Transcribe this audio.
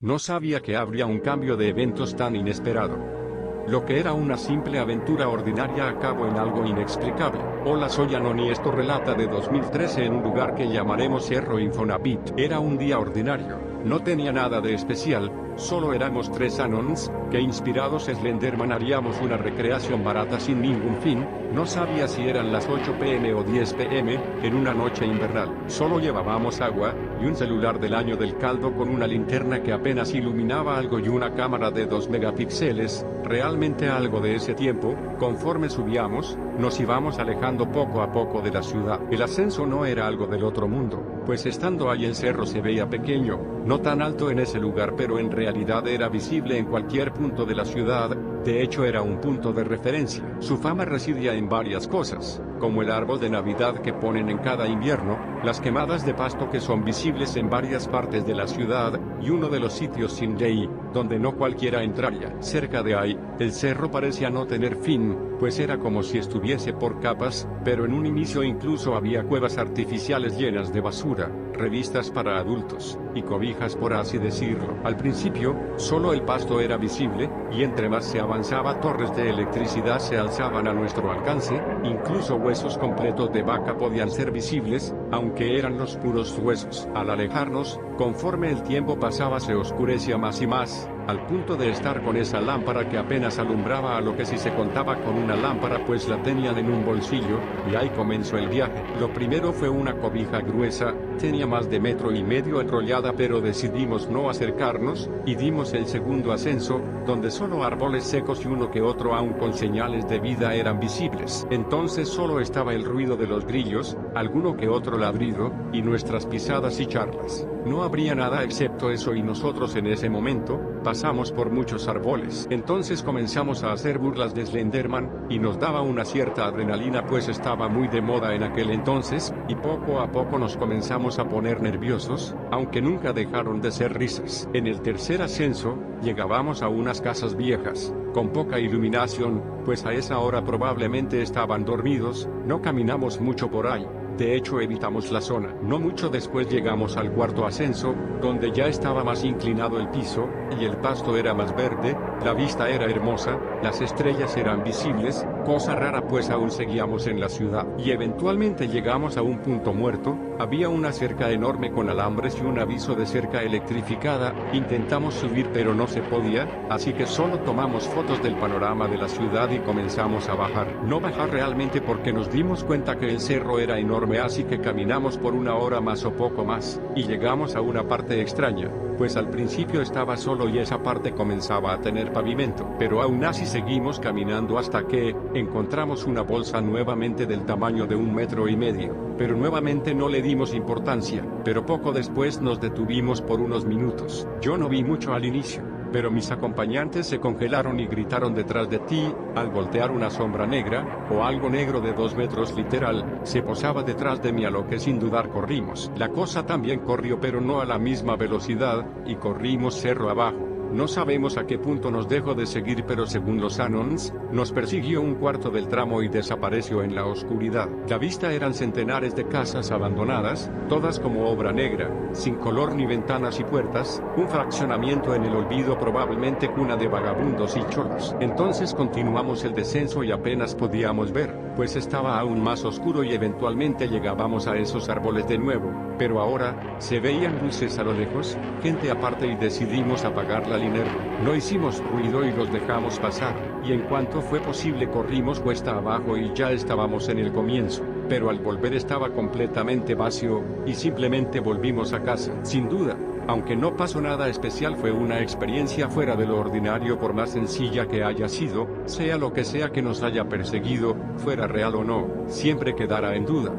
No sabía que habría un cambio de eventos tan inesperado. Lo que era una simple aventura ordinaria acabó en algo inexplicable. Hola, soy Anoni, esto relata de 2013 en un lugar que llamaremos Cerro Infonavit. Era un día ordinario, no tenía nada de especial, solo éramos 3 Anons, que inspirados Slenderman haríamos una recreación barata sin ningún fin. No sabía si eran las 8 p.m. o 10 p.m., en una noche invernal. Solo llevábamos agua, y un celular del año del caldo con una linterna que apenas iluminaba algo y una cámara de 2 megapíxeles, realmente algo de ese tiempo. Conforme subíamos, nos íbamos alejando poco a poco de la ciudad. El ascenso no era algo del otro mundo, pues estando ahí el cerro se veía pequeño, no tan alto en ese lugar, pero en realidad era visible en cualquier punto de la ciudad. De hecho era un punto de referencia. Su fama residía en varias cosas, como el árbol de Navidad que ponen en cada invierno, las quemadas de pasto que son visibles en varias partes de la ciudad, y uno de los sitios sin ley, donde no cualquiera entraría. Cerca de ahí, el cerro parecía no tener fin, pues era como si estuviese por capas, pero en un inicio incluso había cuevas artificiales llenas de basura, revistas para adultos, y cobijas por así decirlo. Al principio, solo el pasto era visible, y entre más se avanzaba torres de electricidad se alzaban a nuestro alcance, incluso huesos completos de vaca podían ser visibles, aunque eran los puros huesos. Al alejarnos, conforme el tiempo pasaba se oscurecía más y más, al punto de estar con esa lámpara que apenas alumbraba a lo que si se contaba con una lámpara pues la tenían en un bolsillo, y ahí comenzó el viaje. Lo primero fue una cobija gruesa, tenía más de 1,5 metros enrollada, pero decidimos no acercarnos, y dimos el segundo ascenso, donde solo árboles secos y uno que otro aún con señales de vida eran visibles. Entonces solo estaba el ruido de los grillos, alguno que otro ladrido, y nuestras pisadas y charlas. No habría nada excepto eso y nosotros en ese momento. Pasamos por muchos árboles. Entonces comenzamos a hacer burlas de Slenderman, y nos daba una cierta adrenalina pues estaba muy de moda en aquel entonces, y poco a poco nos comenzamos a poner nerviosos, aunque nunca dejaron de ser risas. En el tercer ascenso, llegábamos a unas casas viejas, con poca iluminación, pues a esa hora probablemente estaban dormidos. No caminamos mucho por ahí. De hecho evitamos la zona. No mucho después llegamos al cuarto ascenso, donde ya estaba más inclinado el piso, y el pasto era más verde, la vista era hermosa, las estrellas eran visibles, cosa rara pues aún seguíamos en la ciudad. Y eventualmente llegamos a un punto muerto, había una cerca enorme con alambres y un aviso de cerca electrificada. Intentamos subir pero no se podía, así que solo tomamos fotos del panorama de la ciudad y comenzamos a bajar. No bajar realmente porque nos dimos cuenta que el cerro era enorme, así que caminamos por 1 hora más o poco más, y llegamos a una parte extraña, pues al principio estaba solo y esa parte comenzaba a tener pavimento, pero aún así seguimos caminando hasta que encontramos una bolsa nuevamente del tamaño de 1,5 metros, pero nuevamente no le dimos importancia, pero poco después nos detuvimos por unos minutos. Yo no vi mucho al inicio, pero mis acompañantes se congelaron y gritaron detrás de ti. Al voltear una sombra negra, o algo negro de 2 metros literal, se posaba detrás de mí, a lo que sin dudar corrimos. La cosa también corrió pero no a la misma velocidad, y corrimos cerro abajo. No sabemos a qué punto nos dejó de seguir, pero según los Anons, nos persiguió un cuarto del tramo y desapareció en la oscuridad. La vista eran centenares de casas abandonadas, todas como obra negra, sin color ni ventanas y puertas, un fraccionamiento en el olvido, probablemente cuna de vagabundos y cholos. Entonces continuamos el descenso y apenas podíamos ver, pues estaba aún más oscuro y eventualmente llegábamos a esos árboles de nuevo, pero ahora, se veían luces a lo lejos, gente aparte, y decidimos apagar la linterna. No hicimos ruido y los dejamos pasar, y en cuanto fue posible corrimos cuesta abajo y ya estábamos en el comienzo, pero al volver estaba completamente vacío, y simplemente volvimos a casa. Sin duda, aunque no pasó nada especial, fue una experiencia fuera de lo ordinario, por más sencilla que haya sido. Sea lo que sea que nos haya perseguido, fuera real o no, siempre quedará en duda.